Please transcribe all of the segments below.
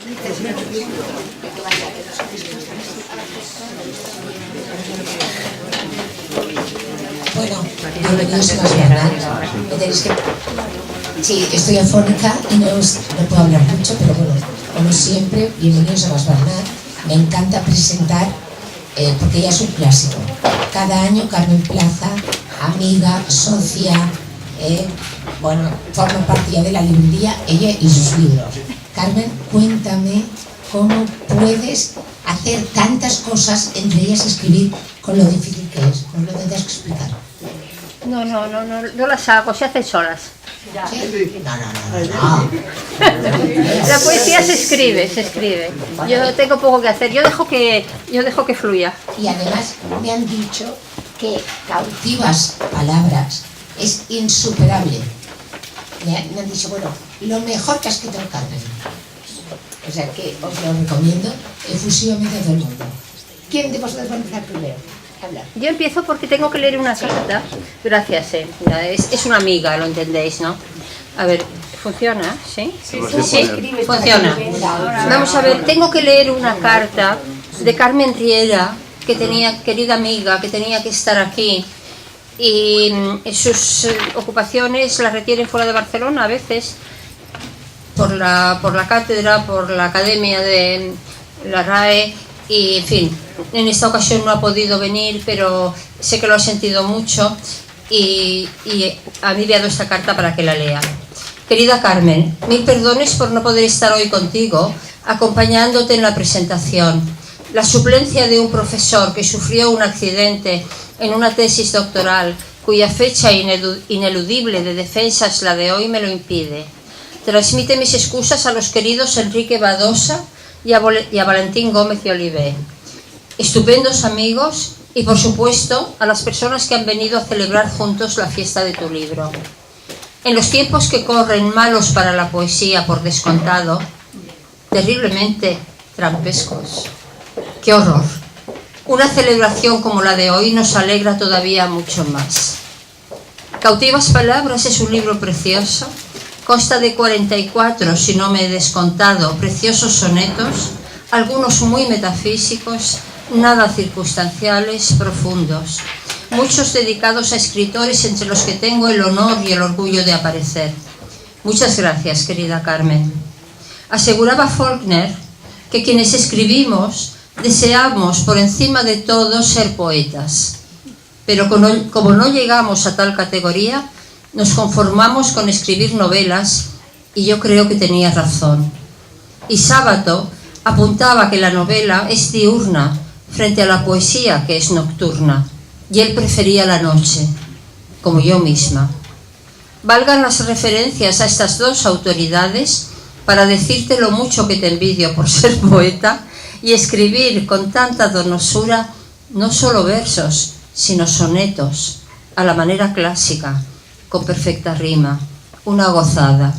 Bueno, bienvenidos a Más Bernat. Sí, estoy afónica y no puedo hablar mucho, pero bueno, como siempre, bienvenidos a Más Bernat. Me encanta presentar, porque ya es un clásico. Cada año Carmen Plaza, amiga, socia, bueno, forma parte ya de la librería, ella y sus libros. Carmen, cuéntame cómo puedes hacer tantas cosas, entre ellas escribir, con lo difícil que es. ¿Nos lo tendrás que explicar? No las hago, se hacen solas. ¿Sí? No. La poesía se escribe. Yo tengo poco que hacer, yo dejo que fluya. Y además me han dicho que cautivas palabras, es insuperable. Me han dicho, bueno, lo mejor que has escrito Carmen. O sea que os lo recomiendo efusivamente a todo el mundo. ¿Quién de vosotros va a empezar primero? Hablar. Yo empiezo porque tengo que leer una carta. Gracias, es una amiga, lo entendéis, ¿no? A ver, ¿funciona? ¿Sí? Sí, funciona. Vamos a ver, tengo que leer una carta de Carmen Riera, que tenía, querida amiga, que tenía que estar aquí. Y sus ocupaciones las retienen fuera de Barcelona a veces, por la cátedra, por la academia de la RAE, y en fin, en esta ocasión no ha podido venir, pero sé que lo ha sentido mucho y ha enviado esta carta para que la lea. Querida Carmen, mil perdones por no poder estar hoy contigo, acompañándote en la presentación. La suplencia de un profesor que sufrió un accidente en una tesis doctoral, cuya fecha ineludible de defensa es la de hoy, me lo impide. Transmite mis excusas a los queridos Enrique Badosa y a Valentín Gómez de Olivé, estupendos amigos, y por supuesto a las personas que han venido a celebrar juntos la fiesta de tu libro. En los tiempos que corren, malos para la poesía por descontado, terriblemente trampescos. ¡Qué horror! Una celebración como la de hoy nos alegra todavía mucho más. Cautivas Palabras es un libro precioso. Consta de 44, si no me he descontado, preciosos sonetos, algunos muy metafísicos, nada circunstanciales, profundos, muchos dedicados a escritores entre los que tengo el honor y el orgullo de aparecer. Muchas gracias, querida Carmen. Aseguraba Faulkner que quienes escribimos deseamos por encima de todo ser poetas, pero como no llegamos a tal categoría, nos conformamos con escribir novelas, y yo creo que tenía razón. Y Sábato apuntaba que la novela es diurna frente a la poesía, que es nocturna, y él prefería la noche, como yo misma. Valgan las referencias a estas dos autoridades para decirte lo mucho que te envidio por ser poeta y escribir con tanta donosura no solo versos, sino sonetos, a la manera clásica, con perfecta rima, una gozada.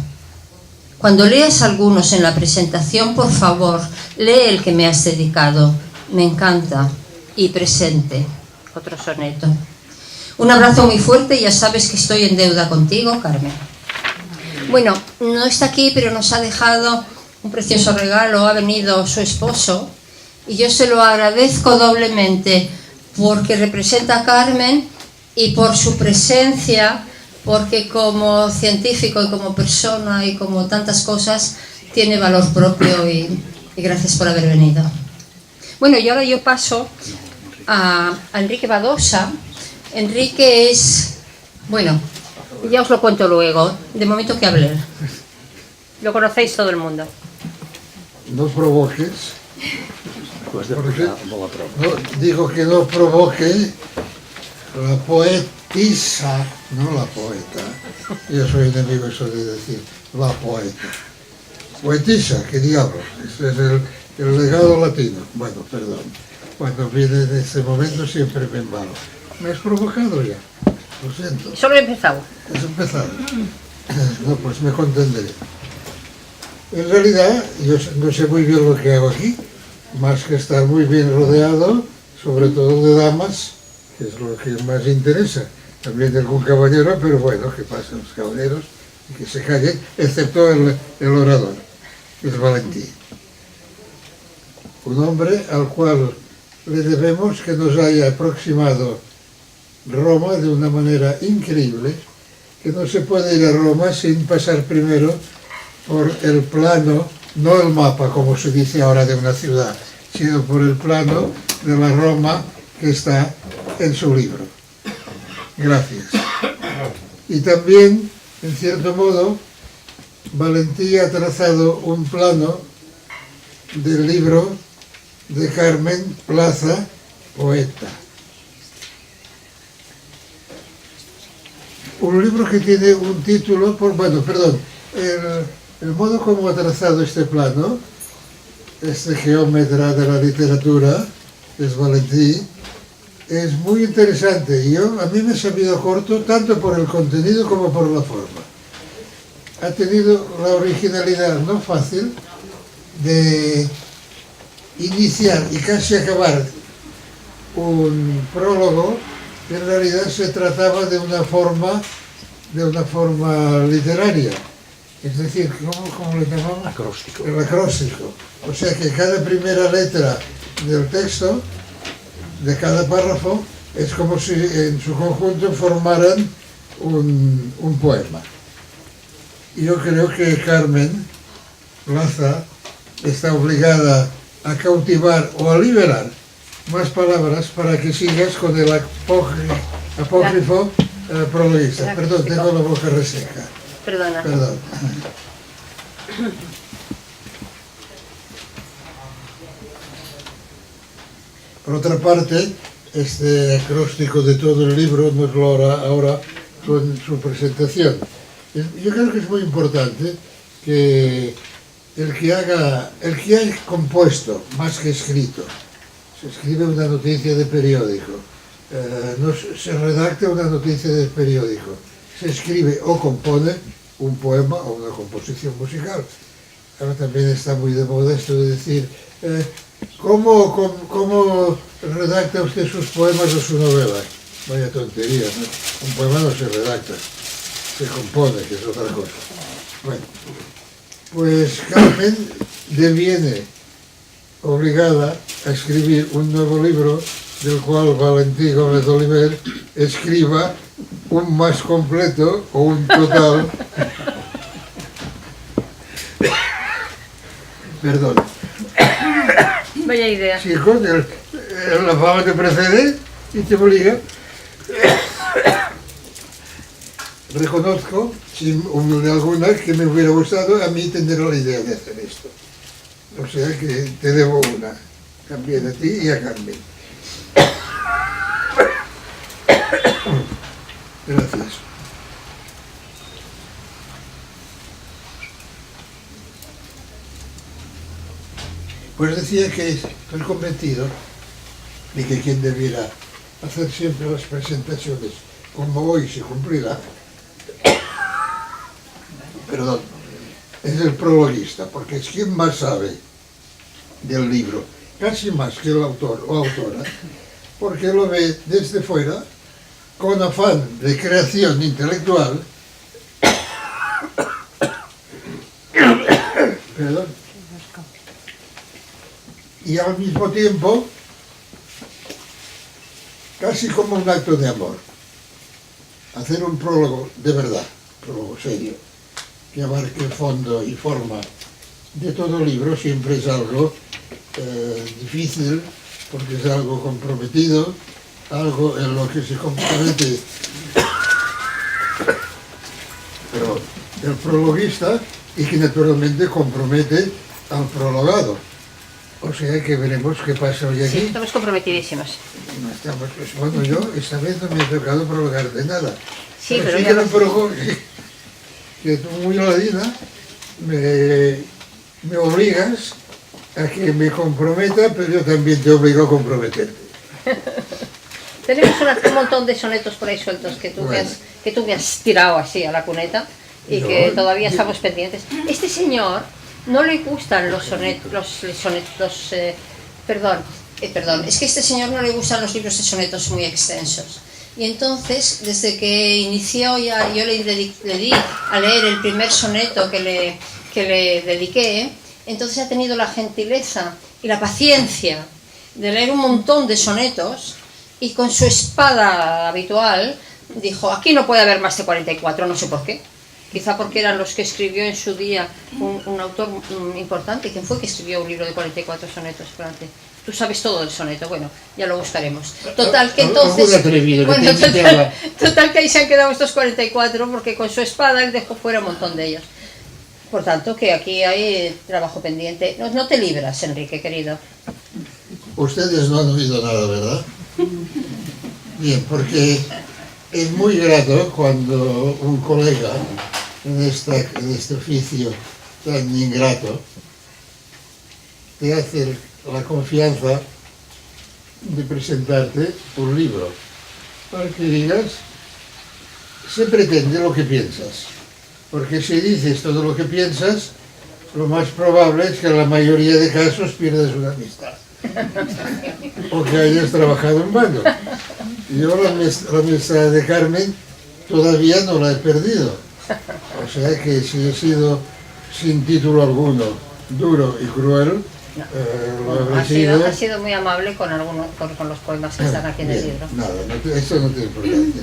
Cuando leas algunos en la presentación, por favor, lee el que me has dedicado. Me encanta. Y presente. Otro soneto. Un abrazo muy fuerte y ya sabes que estoy en deuda contigo, Carmen. Bueno, no está aquí, pero nos ha dejado un precioso regalo. Ha venido su esposo y yo se lo agradezco doblemente porque representa a Carmen y por su presencia, porque como científico y como persona y como tantas cosas tiene valor propio, y gracias por haber venido. Bueno, y ahora yo paso a Enrique Badosa. Enrique es, bueno, ya os lo cuento luego, de momento que hable. Lo conocéis todo el mundo. No provoques, porque no, digo que no provoque la poetisa, no la poeta. Yo soy enemigo eso de decir la poeta. Poetisa, ¿qué diablos? Ese es el legado latino. Bueno, perdón. Cuando viene en este momento siempre me embalo. Me has provocado ya, lo siento. Solo he empezado. ¿Has empezado? No, pues me contendré. En realidad, yo no sé muy bien lo que hago aquí, más que estar muy bien rodeado, sobre todo de damas, que es lo que más interesa. También de algún caballero, pero bueno, que pasen los caballeros y que se callen, excepto el orador, el Valentín. un hombre al cual le debemos que nos haya aproximado Roma de una manera increíble, que no se puede ir a Roma sin pasar primero por el plano, no el mapa como se dice ahora de una ciudad, sino por el plano de la Roma que está en su libro. Gracias. Y también, en cierto modo, Valentí ha trazado un plano del libro de Carmen Plaza, poeta. Un libro que tiene un título, el modo como ha trazado este plano, este geómetra de la literatura, es Valentí, es muy interesante. Y a mí me ha sabido corto tanto por el contenido como por la forma. Ha tenido la originalidad no fácil de iniciar y casi acabar un prólogo que en realidad se trataba de una forma literaria. Es decir, ¿cómo le llamamos? Acróstico. El acróstico. O sea que cada primera letra del texto, de cada párrafo, es como si en su conjunto formaran un poema. Y yo creo que Carmen Plaza está obligada a cautivar o a liberar más palabras para que sigas con el apócrifo prologuista. Perdón, tengo la boca reseca. Perdona. Perdón. Por otra parte, este acróstico de todo el libro nos lo hará ahora con su presentación. Yo creo que es muy importante que el que ha compuesto más que escrito, se escribe una noticia de periódico, no se redacta una noticia de periódico, se escribe o compone un poema o una composición musical. Ahora también está muy de moda esto de decir, ¿cómo redacta usted sus poemas o su novela? Vaya tontería, ¿no? Un poema no se redacta, se compone, que es otra cosa. Bueno, pues Carmen deviene obligada a escribir un nuevo libro del cual Valentí Gómez Oliver escriba un más completo o un total. Perdón. Vaya idea. Sí, con la fama te precede y te obliga. Reconozco, sin humildad alguna, que me hubiera gustado a mí tener la idea de hacer esto. O sea que te debo una, también a ti y a Carmen. Gracias. Pues decía que estoy convencido de que quien debiera hacer siempre las presentaciones como hoy se cumplirá, perdón, es el prologuista, porque es quien más sabe del libro, casi más que el autor o autora, porque lo ve desde fuera, con afán de creación intelectual, perdón, y al mismo tiempo, casi como un acto de amor. Hacer un prólogo de verdad, prólogo serio, que abarque fondo y forma de todo libro, siempre es algo difícil, porque es algo comprometido, algo en lo que se compromete pero el prologuista y que naturalmente compromete al prologado. O sea que veremos qué pasa hoy aquí. Sí, estamos comprometidísimos. No estamos, pues, bueno, yo esta vez no me ha tocado prologar de nada. Sí, pero sí que, que tú muy ladina me obligas a que me comprometa, pero yo también te obligo a comprometerte. Tenemos un montón de sonetos por ahí sueltos que tú, bueno, me has tirado así a la cuneta y que todavía estamos pendientes. Este señor no le gustan los sonetos, perdón, es que a este señor no le gustan los libros de sonetos muy extensos. Y entonces, desde que inició ya, yo le di a leer el primer soneto que le dediqué, Entonces ha tenido la gentileza y la paciencia de leer un montón de sonetos y con su espada habitual dijo, aquí no puede haber más de 44, no sé por qué. Quizá porque eran los que escribió en su día un autor importante. ¿Quién fue que escribió un libro de 44 sonetos? Espérate. Tú sabes todo del soneto, bueno, ya lo buscaremos. Total que entonces... Bueno, total que ahí se han quedado estos 44 porque con su espada él dejó fuera un montón de ellos. Por tanto, que aquí hay trabajo pendiente. No te libras, Enrique, querido. Ustedes no han oído nada, ¿verdad? Bien, porque es muy grato cuando un colega en este oficio tan ingrato te hace la confianza de presentarte un libro para que digas, se pretende lo que piensas, porque si dices todo lo que piensas, lo más probable es que en la mayoría de casos pierdas una amistad o que hayas trabajado en vano. Yo la amistad de Carmen todavía no la he perdido, o sea que si he sido sin título alguno, duro y cruel, ha sido muy amable con los poemas que están aquí en el libro. Nada, esto no tiene importancia.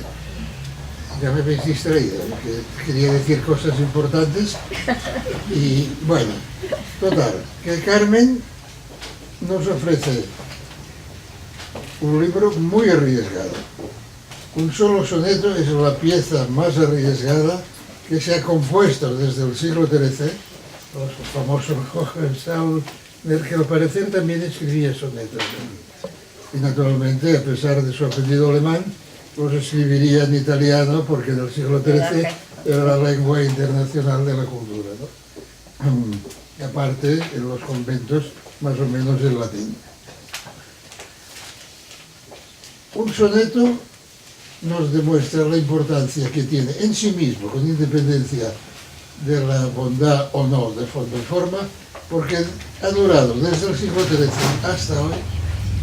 Ya me habéis distraído, que quería decir cosas importantes y bueno, total, que Carmen nos ofrece un libro muy arriesgado. Un solo soneto es la pieza más arriesgada que se ha compuesto desde el siglo XIII, los famosos Hohenstauer, del que al parecer también escribía sonetos. Y naturalmente, a pesar de su apellido alemán, los escribiría en italiano porque en el siglo XIII era la lengua internacional de la cultura, ¿no? Y aparte, en los conventos, más o menos en latín. Un soneto nos demuestra la importancia que tiene en sí mismo, con independencia de la bondad o no de fondo y forma, porque ha durado desde el siglo XIII hasta hoy,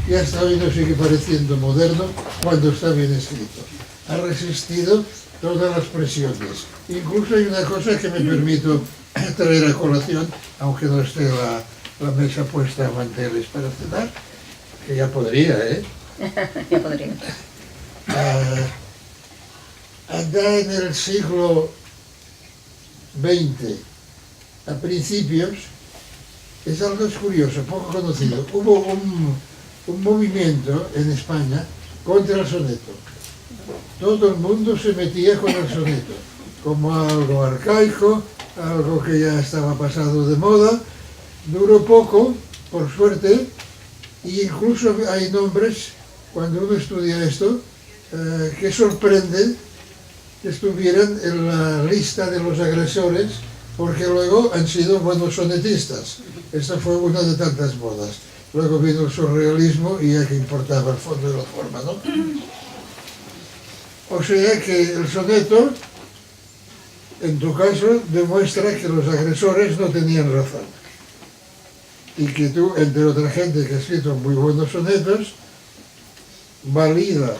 y hasta hoy nos sigue pareciendo moderno cuando está bien escrito. Ha resistido todas las presiones. Incluso hay una cosa que me permito traer a colación, aunque no esté la mesa puesta a manteles para cenar, que ya podría, ¿eh? Ya podría. Allá en el siglo XX, a principios, es algo curioso, poco conocido. Hubo un movimiento en España contra el soneto. Todo el mundo se metía con el soneto, como algo arcaico, algo que ya estaba pasado de moda. Duró poco, por suerte, e incluso hay nombres, cuando uno estudia esto, que sorprenden que estuvieran en la lista de los agresores, porque luego han sido buenos sonetistas. Esta fue una de tantas modas. Luego vino el surrealismo y ya que importaba el fondo y la forma, ¿no? O sea que el soneto, en tu caso, demuestra que los agresores no tenían razón. Y que tú, entre otra gente que ha escrito muy buenos sonetos, validas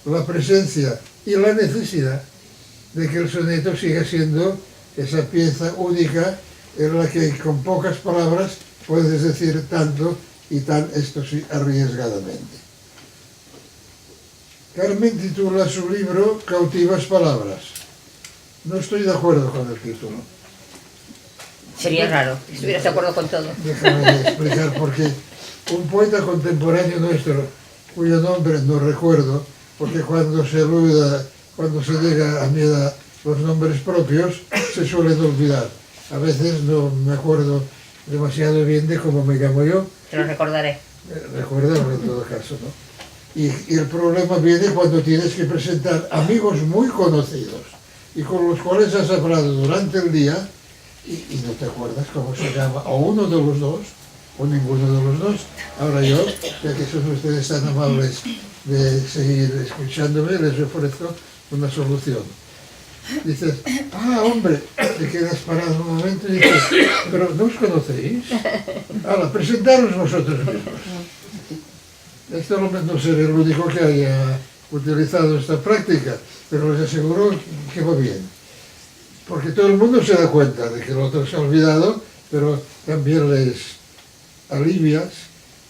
la presencia y la necesidad de que el soneto siga siendo esa pieza única en la que con pocas palabras puedes decir tanto y tan, esto sí, arriesgadamente. Carmen titula su libro Cautivas palabras. No estoy de acuerdo con el título. Sería raro, si estuvieras de acuerdo con todo. Déjame explicar por qué. Un poeta contemporáneo nuestro, cuyo nombre no recuerdo, porque cuando se llega a mi edad, los nombres propios se suelen olvidar. A veces no me acuerdo demasiado bien de cómo me llamo yo. Te lo recordaré. Recuérdalo en todo caso, ¿no? Y el problema viene cuando tienes que presentar amigos muy conocidos y con los cuales has hablado durante el día y no te acuerdas cómo se llama, o uno de los dos, o ninguno de los dos. Ahora yo, ya que son ustedes tan amables de seguir escuchándome, les ofrezco una solución. Dices, hombre, te quedas parado un momento y dices, pero ¿no os conocéis? Ahora, presentaros vosotros mismos. Esto no seré el único que haya utilizado esta práctica, pero les aseguro que va bien. Porque todo el mundo se da cuenta de que el otro se ha olvidado pero también les alivias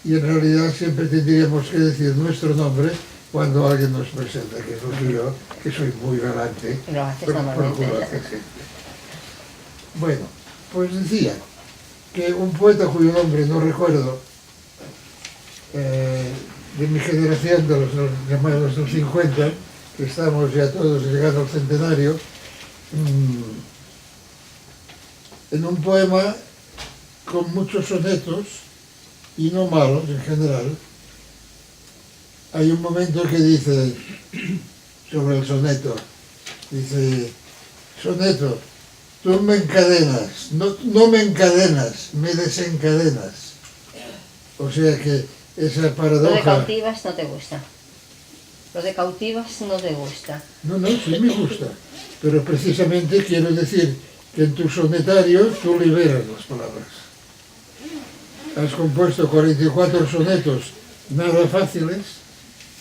y en realidad siempre tendríamos que decir nuestro nombre cuando alguien nos presenta, que soy yo, que soy muy galante. Lo haces normalmente. Bueno, pues decía que un poeta cuyo nombre no recuerdo, de mi generación, de los llamados los 50, que estamos ya todos llegando al centenario, en un poema con muchos sonetos, y no malos en general, hay un momento que dice, sobre el soneto, dice, soneto, tú me encadenas, no me encadenas, me desencadenas. O sea que esa paradoja... Lo de cautivas no te gusta. Lo de cautivas no te gusta. No, sí me gusta, pero precisamente quiero decir que en tu sonetario tú liberas las palabras. Has compuesto 44 sonetos, nada fáciles,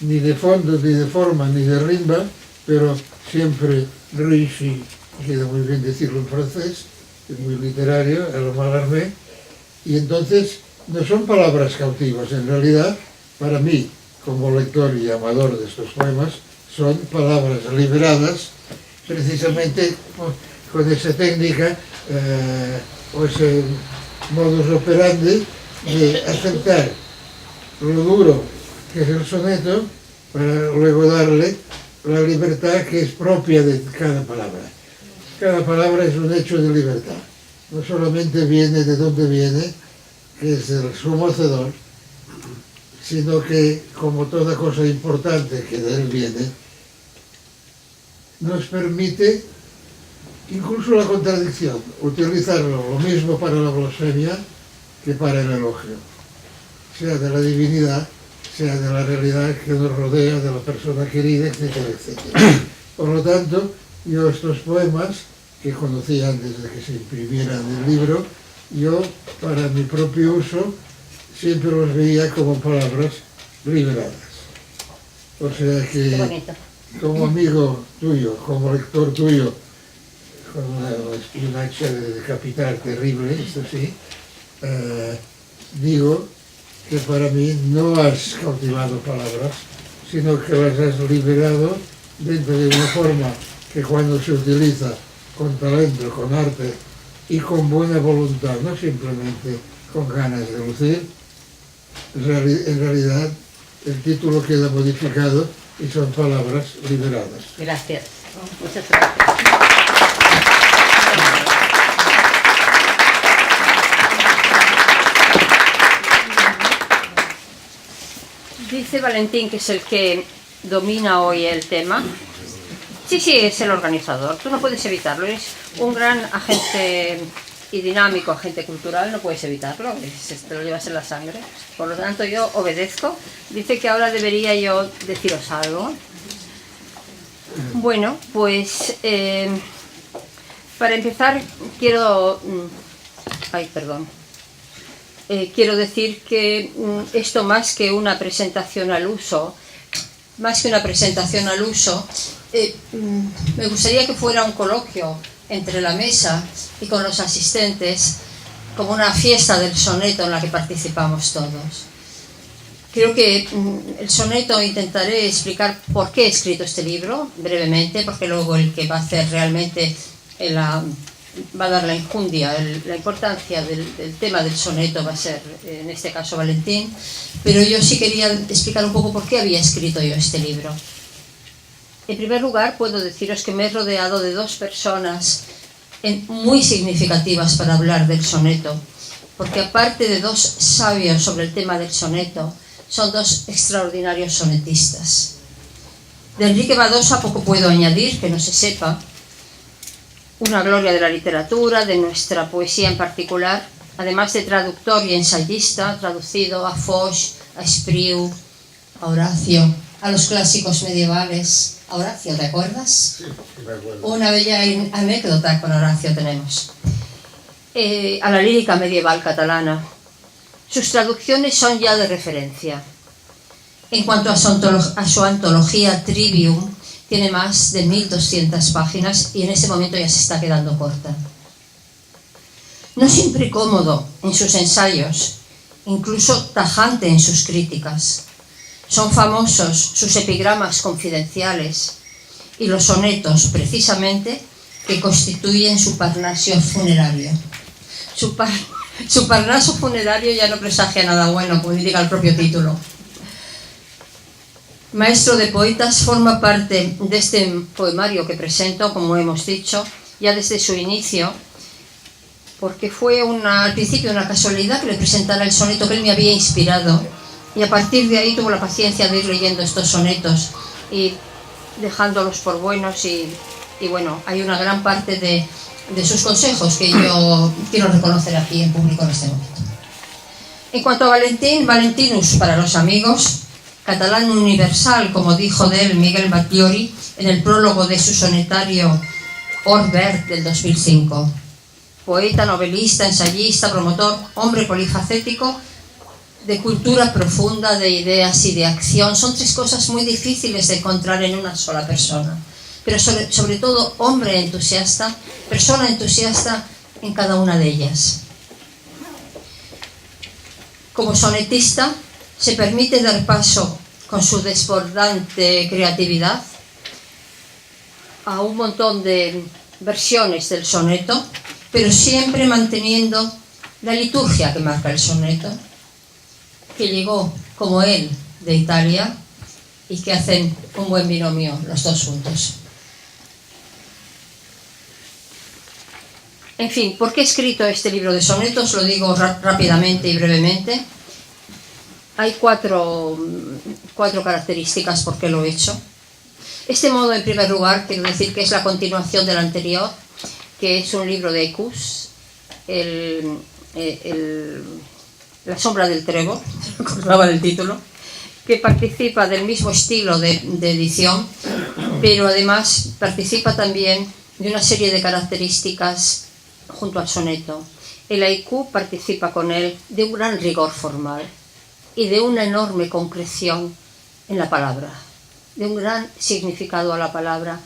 ni de fondo, ni de forma, ni de rimba, pero siempre réussi, queda muy bien decirlo en francés, es muy literario, a lo Mallarmé, y entonces no son palabras cautivas, en realidad, para mí, como lector y amador de estos poemas, son palabras liberadas, precisamente con esa técnica o ese modus operandi de aceptar lo duro que es el soneto para luego darle la libertad que es propia de cada palabra. Cada palabra es un hecho de libertad. No solamente viene de donde viene, que es del sumo hacedor, sino que, como toda cosa importante que de él viene, nos permite incluso la contradicción, utilizarlo lo mismo para la blasfemia que para el elogio, sea de la divinidad, sea de la realidad que nos rodea, de la persona querida, etcétera, etcétera. Por lo tanto, yo estos poemas, que conocí antes de que se imprimieran en el libro, yo, para mi propio uso, siempre los veía como palabras liberadas. O sea que, como amigo tuyo, como lector tuyo, con una hacha de decapitar terrible, esto sí, digo que para mí no has cautivado palabras, sino que las has liberado dentro de una forma que cuando se utiliza con talento, con arte y con buena voluntad, no simplemente con ganas de lucir, en realidad el título queda modificado y son palabras liberadas. Gracias. Muchas gracias. Dice Valentín, que es el que domina hoy el tema. Sí, es el organizador. Tú no puedes evitarlo. Eres un gran agente y dinámico agente cultural, no puedes evitarlo. Te lo llevas en la sangre. Por lo tanto, yo obedezco. Dice que ahora debería yo deciros algo. Bueno, pues para empezar quiero... quiero decir que esto más que una presentación al uso, me gustaría que fuera un coloquio entre la mesa y con los asistentes, como una fiesta del soneto en la que participamos todos. Creo que el soneto intentaré explicar por qué he escrito este libro, brevemente, porque luego el que va a hacer realmente va a dar la enjundia, la importancia del tema del soneto va a ser, en este caso, Valentín, pero yo sí quería explicar un poco por qué había escrito yo este libro. En primer lugar, puedo deciros que me he rodeado de dos personas muy significativas para hablar del soneto, porque aparte de dos sabios sobre el tema del soneto, son dos extraordinarios sonetistas. De Enrique Badosa poco puedo añadir, que no se sepa, una gloria de la literatura, de nuestra poesía en particular, además de traductor y ensayista, traducido a Foix, a Espriu, a Horacio, a los clásicos medievales. A Horacio, ¿te acuerdas? Sí, me acuerdo. Una bella anécdota con Horacio tenemos. A la lírica medieval catalana. Sus traducciones son ya de referencia. En cuanto a su antología Trivium, tiene más de 1200 páginas y en ese momento ya se está quedando corta. no siempre cómodo en sus ensayos, incluso tajante en sus críticas. Son famosos sus epigramas confidenciales y los sonetos, precisamente, que constituyen su parnasio funerario. Su parnaso funerario ya no presagia nada bueno, como indica el propio título. Maestro de poetas, forma parte de este poemario que presento, como hemos dicho, ya desde su inicio, porque fue al principio una casualidad que le presentara el soneto que él me había inspirado, y a partir de ahí tuvo la paciencia de ir leyendo estos sonetos y dejándolos por buenos, y bueno, hay una gran parte de sus consejos que yo quiero reconocer aquí en público en este momento. En cuanto a Valentín, Valentinus para los amigos, catalán universal, como dijo de él Miguel Batllori en el prólogo de su sonetario Orbert del 2005. Poeta, novelista, ensayista, promotor, hombre polifacético, de cultura profunda, de ideas y de acción. Son tres cosas muy difíciles de encontrar en una sola persona. Pero sobre todo hombre entusiasta, persona entusiasta en cada una de ellas. Como sonetista, se permite dar paso con su desbordante creatividad a un montón de versiones del soneto, pero siempre manteniendo la liturgia que marca el soneto, que llegó, como él, de Italia, y que hacen un buen binomio los dos juntos. En fin, ¿por qué he escrito este libro de sonetos? Lo digo rápidamente y brevemente. Hay cuatro características por qué lo he hecho. Este modo, en primer lugar, quiero decir que es la continuación del anterior, que es un libro de haikus, La sombra del trébol, me acordaba del título, que participa del mismo estilo de edición, pero además participa también de una serie de características junto al soneto. El haiku participa con él de un gran rigor formal y de una enorme concreción en la palabra, de un gran significado a la palabra.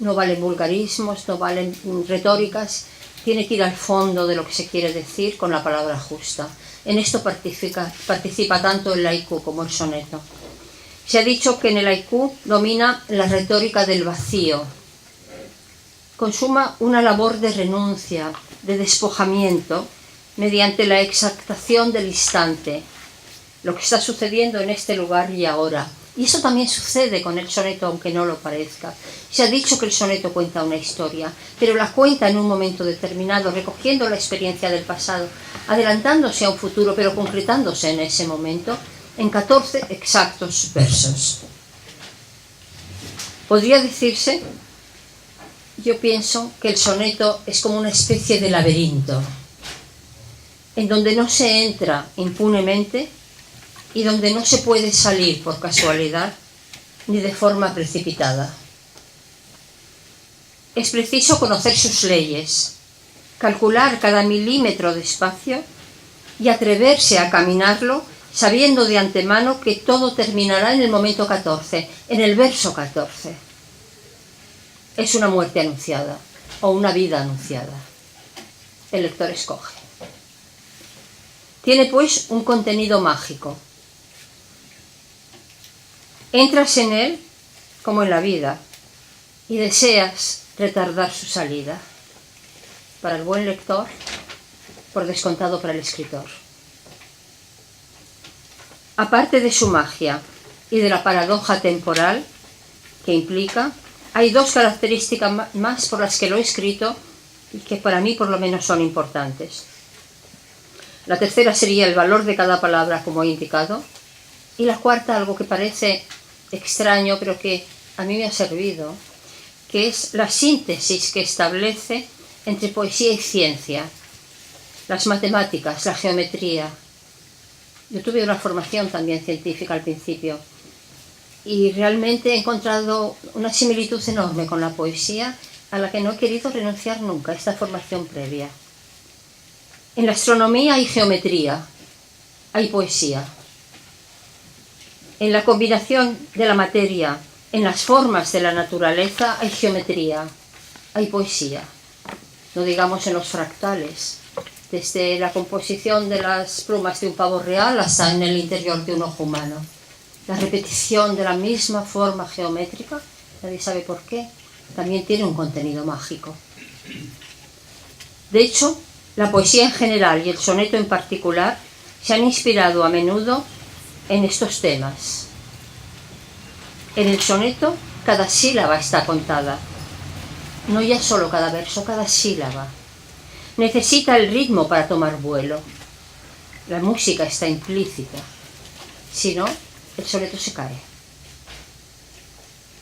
No valen vulgarismos, no valen retóricas, tiene que ir al fondo de lo que se quiere decir con la palabra justa. En esto participa tanto el haiku como el soneto. Se ha dicho que en el haiku domina la retórica del vacío, consuma una labor de renuncia, de despojamiento, mediante la exaltación del instante, lo que está sucediendo en este lugar y ahora. Y eso también sucede con el soneto, aunque no lo parezca. Se ha dicho que el soneto cuenta una historia, pero la cuenta en un momento determinado, recogiendo la experiencia del pasado, adelantándose a un futuro, pero concretándose en ese momento, en 14 exactos versos. Podría decirse, yo pienso, que el soneto es como una especie de laberinto, en donde no se entra impunemente y donde no se puede salir por casualidad ni de forma precipitada. Es preciso conocer sus leyes, calcular cada milímetro de espacio y atreverse a caminarlo sabiendo de antemano que todo terminará en el momento 14, en el verso 14. Es una muerte anunciada o una vida anunciada. El lector escoge. Tiene pues un contenido mágico. Entras en él como en la vida y deseas retardar su salida. Para el buen lector, por descontado para el escritor. Aparte de su magia y de la paradoja temporal que implica, hay dos características más por las que lo he escrito y que para mí por lo menos son importantes. La tercera sería el valor de cada palabra, como he indicado, y la cuarta, algo que parece extraño, pero que a mí me ha servido, que es la síntesis que establece entre poesía y ciencia, las matemáticas, la geometría. Yo tuve una formación también científica al principio y realmente he encontrado una similitud enorme con la poesía a la que no he querido renunciar nunca, esta formación previa. En la astronomía hay geometría, hay poesía. En la combinación de la materia, en las formas de la naturaleza, hay geometría, hay poesía. No digamos en los fractales, desde la composición de las plumas de un pavo real hasta en el interior de un ojo humano. La repetición de la misma forma geométrica, nadie sabe por qué, también tiene un contenido mágico. De hecho, la poesía en general y el soneto en particular se han inspirado a menudo en estos temas. En el soneto, cada sílaba está contada, no ya solo cada verso, cada sílaba. Necesita el ritmo para tomar vuelo. La música está implícita, si no, el soneto se cae.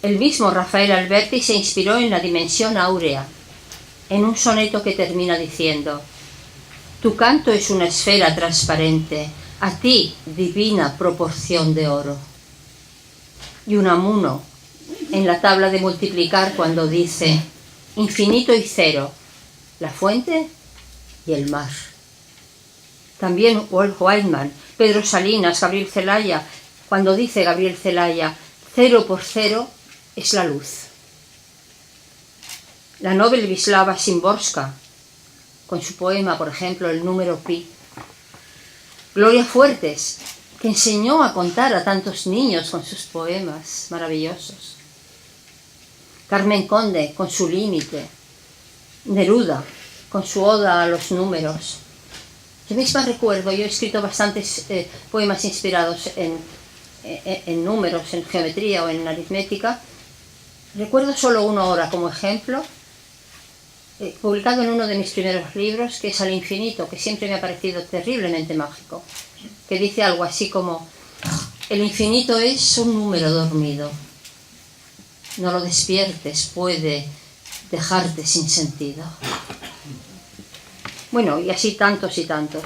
El mismo Rafael Alberti se inspiró en la dimensión áurea, en un soneto que termina diciendo: tu canto es una esfera transparente, a ti divina proporción de oro. Y Unamuno, en la tabla de multiplicar, cuando dice infinito y cero, la fuente y el mar. También Walt Whitman, Pedro Salinas, Gabriel Celaya, cuando dice Gabriel Celaya, 0 por 0 es la luz. La Nobel Wisława Szymborska, con su poema, por ejemplo, El número pi. Gloria Fuertes, que enseñó a contar a tantos niños con sus poemas maravillosos. Carmen Conde, con su límite. Neruda, con su oda a los números. Yo misma recuerdo, yo he escrito bastantes poemas inspirados en números, en geometría o en aritmética. Recuerdo solo uno ahora como ejemplo, publicado en uno de mis primeros libros, que es Al infinito, que siempre me ha parecido terriblemente mágico, que dice algo así como: el infinito es un número dormido, no lo despiertes, puede dejarte sin sentido. Bueno, y así tantos y tantos.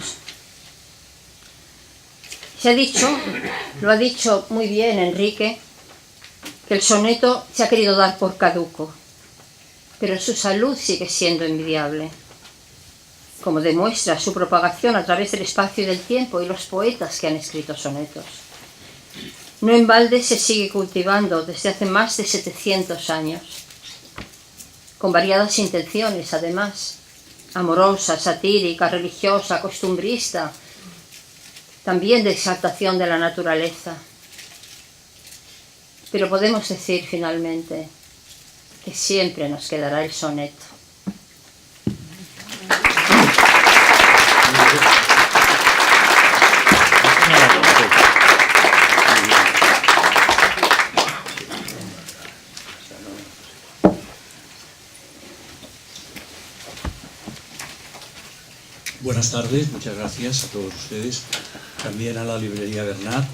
Se ha dicho, lo ha dicho muy bien Enrique, que el soneto se ha querido dar por caduco, pero su salud sigue siendo envidiable, como demuestra su propagación a través del espacio y del tiempo y los poetas que han escrito sonetos. No en balde se sigue cultivando desde hace más de 700 años, con variadas intenciones además, amorosa, satírica, religiosa, costumbrista, también de exaltación de la naturaleza. Pero podemos decir finalmente que siempre nos quedará el soneto. Buenas tardes, muchas gracias a todos ustedes, también a la librería Bernat.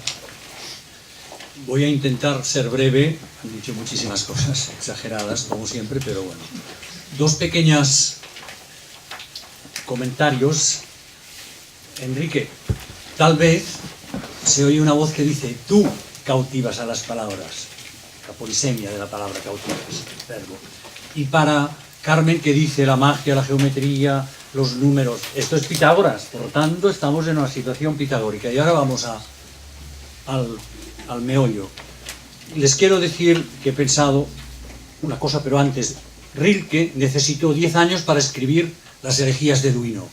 Voy a intentar ser breve, han dicho muchísimas cosas exageradas, como siempre, pero bueno. Dos pequeños comentarios. Enrique, tal vez se oye una voz que dice: tú cautivas a las palabras, la polisemia de la palabra cautivas, verbo. Y para Carmen, que dice la magia, la geometría, los números, esto es Pitágoras, por lo tanto estamos en una situación pitagórica. Y ahora vamos al meollo. Les quiero decir que he pensado una cosa, pero antes, Rilke necesitó 10 años para escribir las elegías de Duino,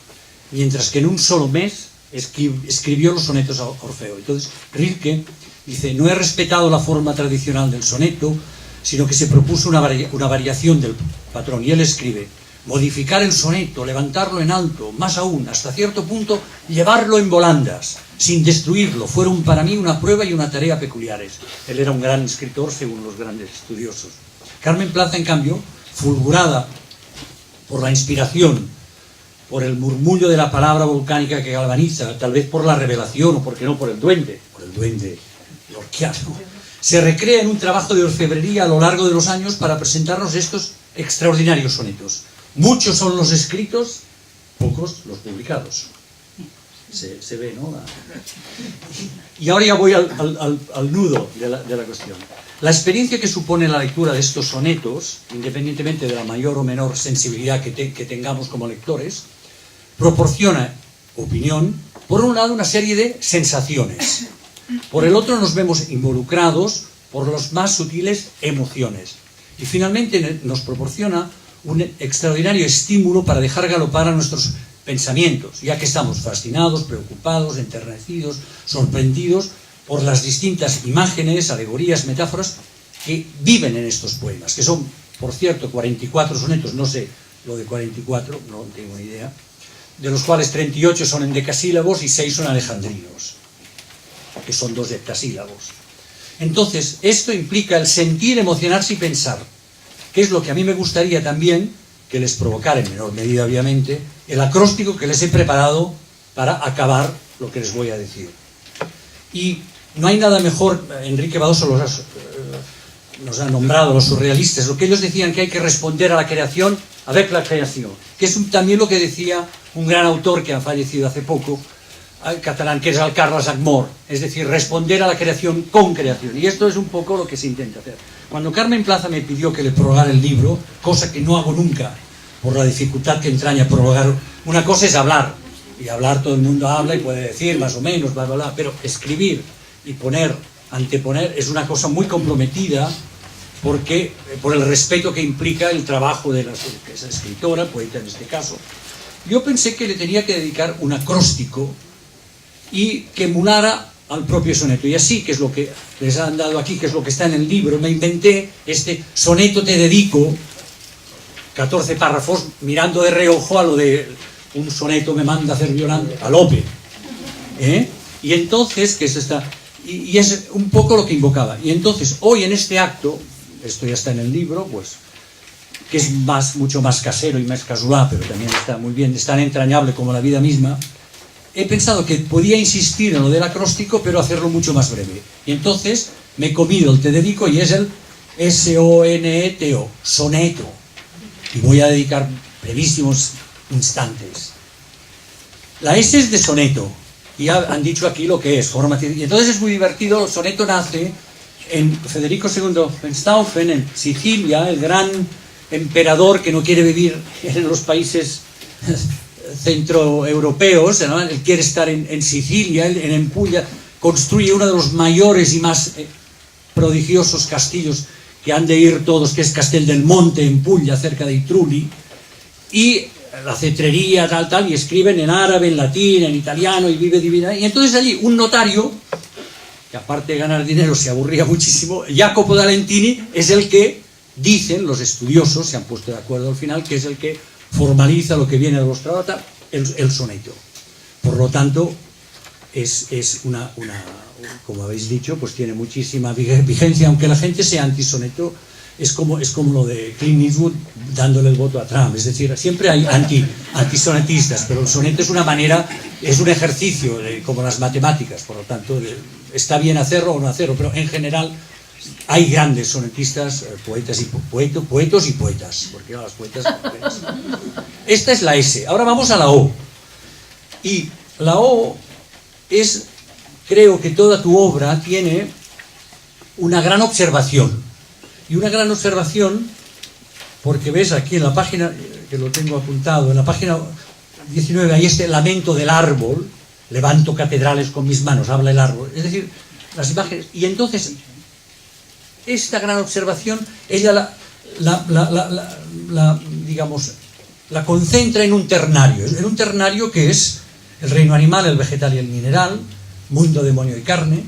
mientras que en un solo mes escribió los sonetos a Orfeo. Entonces Rilke dice: no he respetado la forma tradicional del soneto, sino que se propuso una variación del patrón. Y él escribe: modificar el soneto, levantarlo en alto, más aún, hasta cierto punto, llevarlo en volandas, sin destruirlo, fueron para mí una prueba y una tarea peculiares. Él era un gran escritor, según los grandes estudiosos. Carmen Plaza, en cambio, fulgurada por la inspiración, por el murmullo de la palabra volcánica que galvaniza, tal vez por la revelación, o por qué no, por el duende lorquiano, se recrea en un trabajo de orfebrería a lo largo de los años para presentarnos estos extraordinarios sonetos. Muchos son los escritos, pocos los publicados. Se ve, ¿no? Y ahora ya voy al nudo de la cuestión. La experiencia que supone la lectura de estos sonetos, independientemente de la mayor o menor sensibilidad que tengamos como lectores, proporciona opinión, por un lado, una serie de sensaciones. Por el otro, nos vemos involucrados por las más sutiles emociones. Y finalmente nos proporciona un extraordinario estímulo para dejar galopar a nuestros pensamientos, ya que estamos fascinados, preocupados, enternecidos, sorprendidos por las distintas imágenes, alegorías, metáforas que viven en estos poemas, que son, por cierto, 44 sonetos, no sé lo de 44, no tengo ni idea, de los cuales 38 son endecasílabos y 6 son alejandrinos, que son 2 heptasílabos. Entonces, esto implica el sentir, emocionarse y pensar, que es lo que a mí me gustaría también que les provocara, en menor medida obviamente, el acróstico que les he preparado para acabar lo que les voy a decir. Y no hay nada mejor, Enrique Badosa nos ha nombrado, los surrealistas, lo que ellos decían que hay que responder a la creación avec la creación, que es también lo que decía un gran autor que ha fallecido hace poco, catalán, que es el Carles Agmor, es decir, responder a la creación con creación, y esto es un poco lo que se intenta hacer. Cuando Carmen Plaza me pidió que le prologara el libro, cosa que no hago nunca, por la dificultad que entraña prologar, una cosa es hablar, y hablar todo el mundo habla y puede decir más o menos, bla, bla, bla, pero escribir y anteponer es una cosa muy comprometida, porque por el respeto que implica el trabajo de esa escritora, poeta en este caso. Yo pensé que le tenía que dedicar un acróstico y que emulara al propio soneto, y así, que es lo que les han dado aquí, que es lo que está en el libro, me inventé este soneto te dedico, 14 párrafos, mirando de reojo a lo de un soneto me manda hacer Violante, a Lope, y entonces, que eso está, y es un poco lo que invocaba, y entonces hoy en este acto, esto ya está en el libro, pues, que es mucho más casero y más casual, pero también está muy bien, es tan entrañable como la vida misma, he pensado que podía insistir en lo del acróstico, pero hacerlo mucho más breve. Y entonces me he comido el te dedico y es el S-O-N-E-T-O, soneto. Y voy a dedicar brevísimos instantes. La S es de soneto, y ya han dicho aquí lo que es, forma. Y entonces es muy divertido, el soneto nace en Federico II Hohenstaufen, en Sicilia, el gran emperador que no quiere vivir en los países centroeuropeos, ¿no? Él quiere estar en Sicilia, en Puglia, construye uno de los mayores y más prodigiosos castillos que han de ir todos, que es Castel del Monte, en Puglia, cerca de Itruli, y la cetrería, tal, y escriben en árabe, en latín, en italiano, y vive divina. Y entonces allí un notario, que aparte de ganar dinero se aburría muchísimo, Jacopo d'Alentini, es el que, dicen los estudiosos, se han puesto de acuerdo al final, que es el que formaliza lo que viene de los tratados, el soneto. Por lo tanto, es una, como habéis dicho, pues tiene muchísima vigencia, aunque la gente sea antisoneto, es como lo de Clint Eastwood dándole el voto a Trump, es decir, siempre hay antisonetistas, pero el soneto es una manera, es un ejercicio, como las matemáticas, por lo tanto, está bien hacerlo o no hacerlo, pero en general hay grandes sonetistas, poetas y poetos y poetas, porque las poetas... Esta es la S. Ahora vamos a la O. Y la O es, creo que toda tu obra tiene una gran observación. Y una gran observación, porque ves aquí en la página, que lo tengo apuntado, en la página 19, hay este lamento del árbol, levanto catedrales con mis manos, habla el árbol. Es decir, las imágenes... Y entonces... Esta gran observación, ella digamos, la concentra en un ternario que es el reino animal, el vegetal y el mineral, mundo, demonio y carne,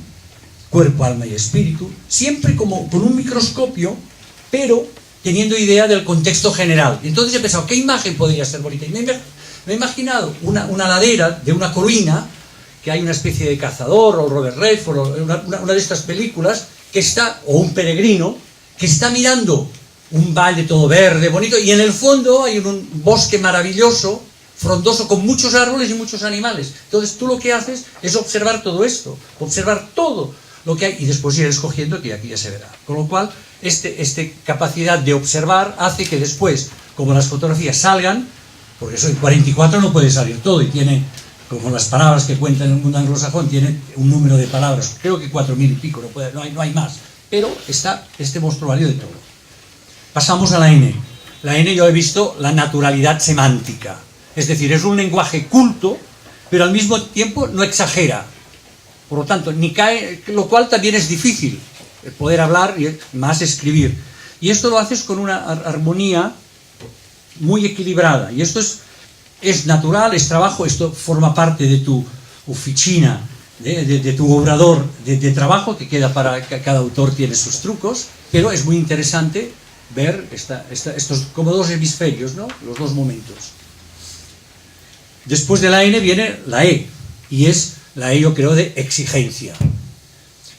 cuerpo, alma y espíritu, siempre como con un microscopio, pero teniendo idea del contexto general. Y entonces he pensado, ¿qué imagen podría ser bonita? Y me he imaginado una ladera de una colina, que hay una especie de cazador, o Robert Redford, o una de estas películas, que está, o un peregrino, que está mirando un valle todo verde, bonito, y en el fondo hay un bosque maravilloso, frondoso, con muchos árboles y muchos animales. Entonces tú lo que haces es observar todo esto, observar todo lo que hay, y después ir escogiendo, que aquí ya se verá. Con lo cual, esta capacidad de observar hace que después, como las fotografías salgan, porque eso en 44 no puede salir todo, y tiene... como las palabras que cuenta en el mundo anglosajón, tiene un número de palabras, creo que 4.000 y pico, no hay más, pero está este monstruario de todo. Pasamos a la N. La N yo he visto la naturalidad semántica, es decir, es un lenguaje culto, pero al mismo tiempo no exagera, por lo tanto, ni cae, lo cual también es difícil, poder hablar y más escribir. Y esto lo haces con una armonía muy equilibrada, y esto es es natural, es trabajo, esto forma parte de tu oficina, de tu obrador de trabajo, que queda para cada autor, tiene sus trucos, pero es muy interesante ver estos como dos hemisferios, ¿no? Los dos momentos. Después de la N viene la E, y es la E, yo creo, de exigencia.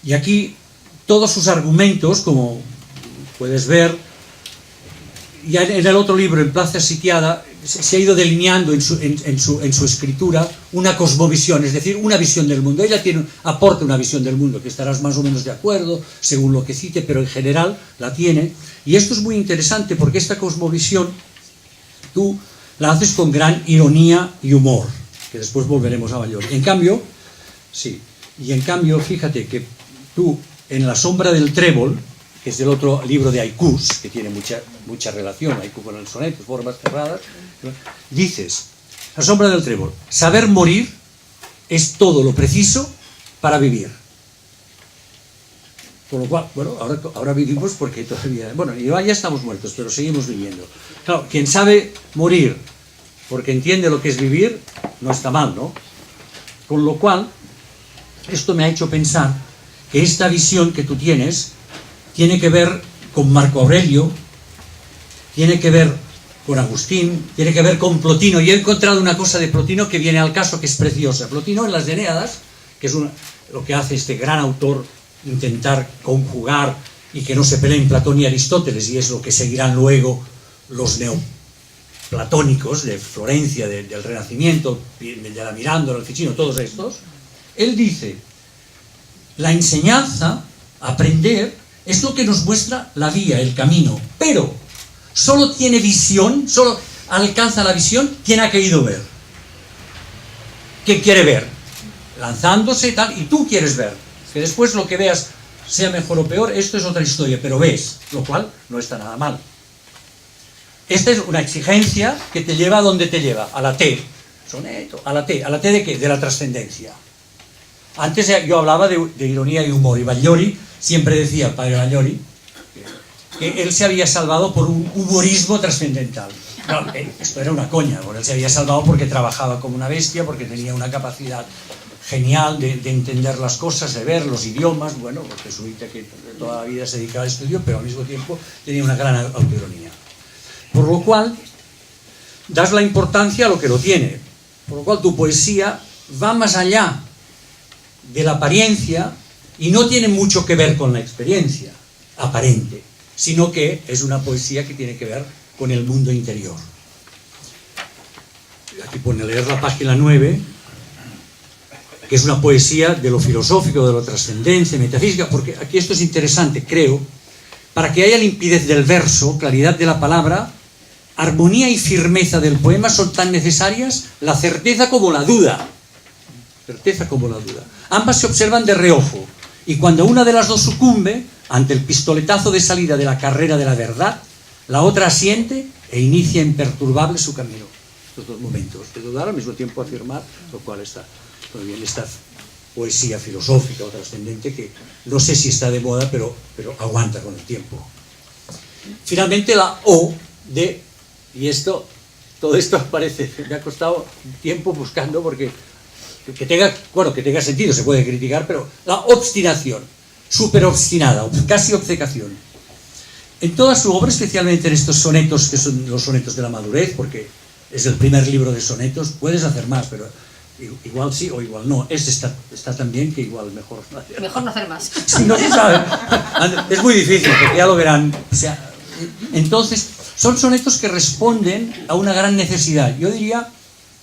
Y aquí todos sus argumentos, como puedes ver, ya en el otro libro, en Plaza Sitiada, se ha ido delineando en su escritura una cosmovisión, es decir, una visión del mundo. Ella aporta una visión del mundo, que estarás más o menos de acuerdo, según lo que cite, pero en general la tiene. Y esto es muy interesante porque esta cosmovisión tú la haces con gran ironía y humor, que después volveremos a Ballori. En cambio, fíjate que tú, en La sombra del trébol, que es del otro libro de haikus, que tiene mucha relación, haiku con el soneto, formas cerradas, dices, La sombra del trébol, saber morir es todo lo preciso para vivir. Con lo cual, bueno, ahora vivimos porque todavía, bueno, ya estamos muertos, pero seguimos viviendo. Claro, quien sabe morir porque entiende lo que es vivir, no está mal, ¿no? Con lo cual, esto me ha hecho pensar que esta visión que tú tienes tiene que ver con Marco Aurelio, tiene que ver con Agustín, tiene que ver con Plotino. Y he encontrado una cosa de Plotino que viene al caso, que es preciosa. Plotino en las Eneadas, que es lo que hace este gran autor, intentar conjugar y que no se peleen Platón y Aristóteles, y es lo que seguirán luego los neoplatónicos de Florencia, del Renacimiento, de la Mirandola, el Ficino, todos estos. Él dice, la enseñanza, aprender, es lo que nos muestra la vía, el camino, pero solo tiene visión, solo alcanza la visión quien ha querido ver. ¿Qué quiere ver? Lanzándose y tal, y tú quieres ver. Que después lo que veas sea mejor o peor, esto es otra historia, pero ves, lo cual no está nada mal. Esta es una exigencia que te lleva a donde te lleva, a la T, soneto, a la T ¿de qué? De la trascendencia. Antes yo hablaba de ironía y humor, y Ballori siempre decía, padre Ballori, que él se había salvado por un humorismo trascendental. No, esto era una coña, él se había salvado porque trabajaba como una bestia, porque tenía una capacidad genial de entender las cosas, de ver los idiomas, bueno, pues jesuita que toda la vida se dedicaba al estudio, pero al mismo tiempo tenía una gran autoironía. Por lo cual, das la importancia a lo que lo tiene. Por lo cual tu poesía va más allá de la apariencia y no tiene mucho que ver con la experiencia aparente, sino que es una poesía que tiene que ver con el mundo interior. Aquí pone leer la página 9, que es una poesía de lo filosófico, de lo trascendencia, metafísica, porque aquí esto es interesante, creo, para que haya limpidez del verso, claridad de la palabra, armonía y firmeza del poema son tan necesarias la certeza como la duda. Certeza como la duda. Ambas se observan de reojo, y cuando una de las dos sucumbe ante el pistoletazo de salida de la carrera de la verdad, la otra asiente e inicia imperturbable su camino. Estos dos momentos, de dudar al mismo tiempo afirmar, lo cual está muy bien, esta poesía filosófica o trascendente que no sé si está de moda, pero aguanta con el tiempo. Finalmente la O de, y todo esto aparece, me ha costado tiempo buscando porque que tenga sentido, se puede criticar, pero la obstinación, súper obstinada, casi obcecación. En toda su obra, especialmente en estos sonetos, que son los sonetos de la madurez, porque es el primer libro de sonetos, puedes hacer más, pero igual sí o igual no. Está tan bien que igual mejor no hacer más. Mejor no hacer más. Sí, no se sabe. Es muy difícil, porque ya lo verán. O sea, entonces, son sonetos que responden a una gran necesidad, yo diría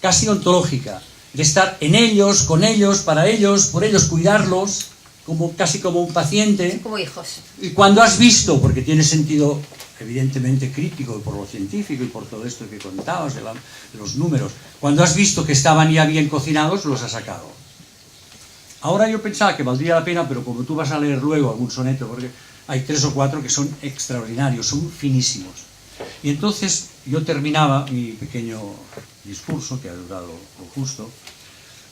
casi ontológica, de estar en ellos, con ellos, para ellos, por ellos, cuidarlos, casi como un paciente. Como hijos. Y cuando has visto, porque tiene sentido evidentemente crítico por lo científico y por todo esto que contabas de los números, cuando has visto que estaban ya bien cocinados, los has sacado. Ahora yo pensaba que valdría la pena, pero como tú vas a leer luego algún soneto, porque hay 3 o 4 que son extraordinarios, son finísimos. Y entonces yo terminaba mi pequeño discurso, que ha durado lo justo,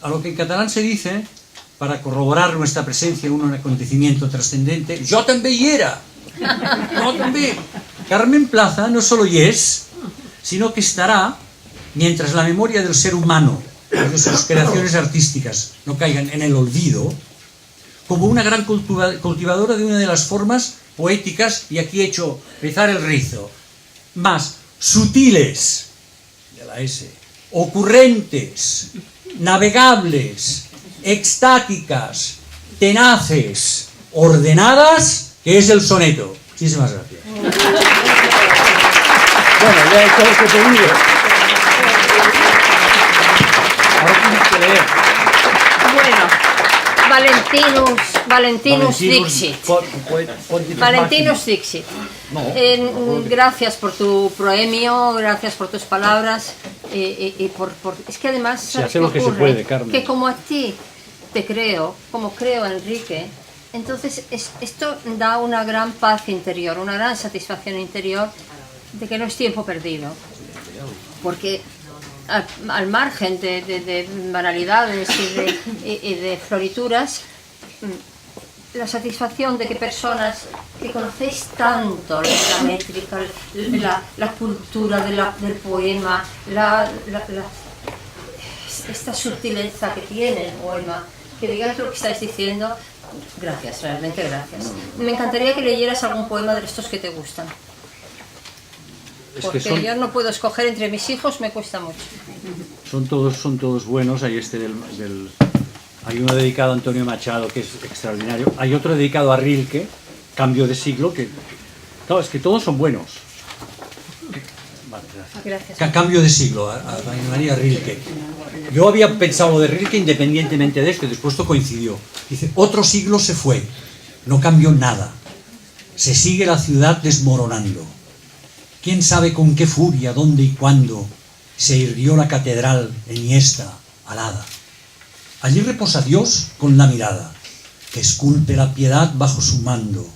a lo que en catalán se dice, para corroborar nuestra presencia en un acontecimiento trascendente, jo també hi era, jo també. Carmen Plaza no solo hi és, sino que estará mientras la memoria del ser humano y de sus creaciones artísticas no caigan en el olvido, como una gran cultivadora de una de las formas poéticas, y aquí he hecho rizar el rizo, más sutiles, de la S, ocurrentes, navegables, extáticas, tenaces, ordenadas, que es el soneto. Muchísimas gracias. Bueno, ya he hecho lo que he pedido. Ahora tienes que leer. Bueno, Valentinus Dixit. Valentinus Dixit. Gracias por tu proemio, gracias por tus palabras. Es que además, ¿sabes qué ocurre? Que como a ti te creo, como creo a Enrique, entonces esto da una gran paz interior, una gran satisfacción interior de que no es tiempo perdido. Porque al margen de banalidades y de florituras, la satisfacción de que personas que conocéis tanto la métrica, la cultura del poema, esta sutileza que tiene el poema, que digáis lo que estáis diciendo, gracias, realmente gracias. Me encantaría que leyeras algún poema de estos que te gustan. Porque yo no puedo escoger entre mis hijos, me cuesta mucho. Son todos buenos. Hay hay uno dedicado a Antonio Machado, que es extraordinario. Hay otro dedicado a Rilke, Cambio de siglo, que... Claro, es que todos son buenos. Vale, gracias. Cambio de siglo, a María Rilke. Yo había pensado lo de Rilke independientemente de esto, y después esto coincidió. Dice, otro siglo se fue, no cambió nada. Se sigue la ciudad desmoronando. ¿Quién sabe con qué furia, dónde y cuándo se irguió la catedral enhiesta, alada? Allí reposa Dios con la mirada, que esculpe la piedad bajo su mando,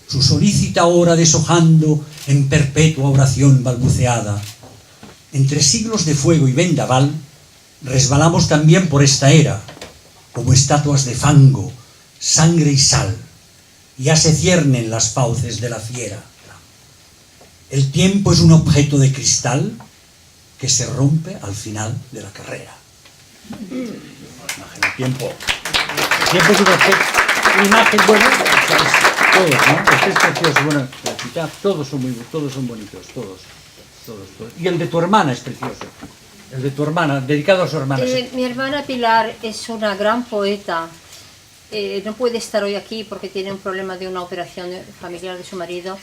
su solícita hora deshojando en perpetua oración balbuceada. Entre siglos de fuego y vendaval, resbalamos también por esta era, como estatuas de fango, sangre y sal, ya se ciernen las fauces de la fiera. El tiempo es un objeto de cristal que se rompe al final de la carrera. El tiempo es un objeto, una imagen, bueno, todos, ¿no? Este es precioso, bueno, todos son bonitos, todos. Y el de tu hermana es precioso. El de tu hermana, dedicado a su hermana. Mi hermana Pilar es una gran poeta. No puede estar hoy aquí porque tiene un problema de una operación familiar de su marido.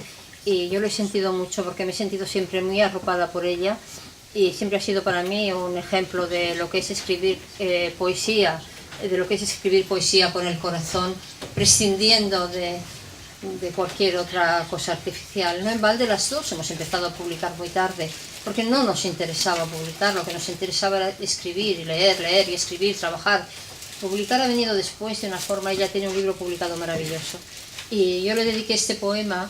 Y yo lo he sentido mucho porque me he sentido siempre muy arropada por ella. Y siempre ha sido para mí un ejemplo de lo que es escribir poesía, de lo que es escribir poesía con el corazón, prescindiendo de cualquier otra cosa artificial. No en balde las dos hemos empezado a publicar muy tarde, porque no nos interesaba publicar, lo que nos interesaba era escribir, y leer y escribir, trabajar. Publicar ha venido después de una forma, ella tiene un libro publicado maravilloso. Y yo le dediqué este poema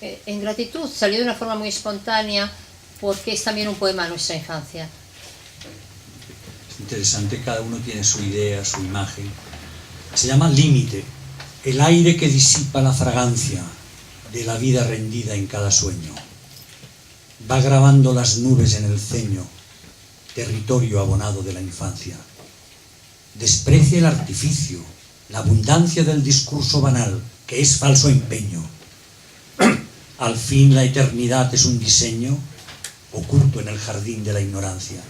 en gratitud, salió de una forma muy espontánea, porque es también un poema a nuestra infancia. Es interesante, cada uno tiene su idea, su imagen. Se llama Límite, el aire que disipa la fragancia de la vida rendida en cada sueño. Va grabando las nubes en el ceño, territorio abonado de la infancia. Desprecia el artificio, la abundancia del discurso banal, que es falso empeño. Al fin la eternidad es un diseño oculto en el jardín de la ignorancia.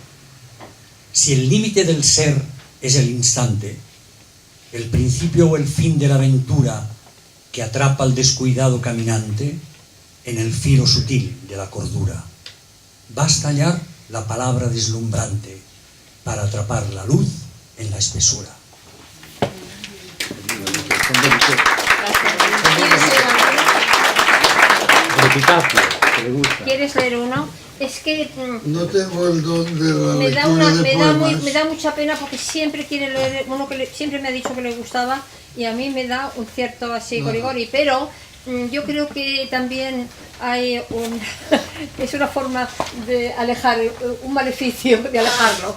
Si el límite del ser es el instante, el principio o el fin de la aventura que atrapa al descuidado caminante en el filo sutil de la cordura, basta hallar la palabra deslumbrante para atrapar la luz en la espesura. ¿Quieres leer uno? Es que no tengo el don de la lectura de poemas. Me da mucha pena porque siempre quiere leer uno que siempre me ha dicho que le gustaba y a mí me da un cierto así gorigori, pero yo creo que también hay es una forma de alejar, un maleficio de alejarlo.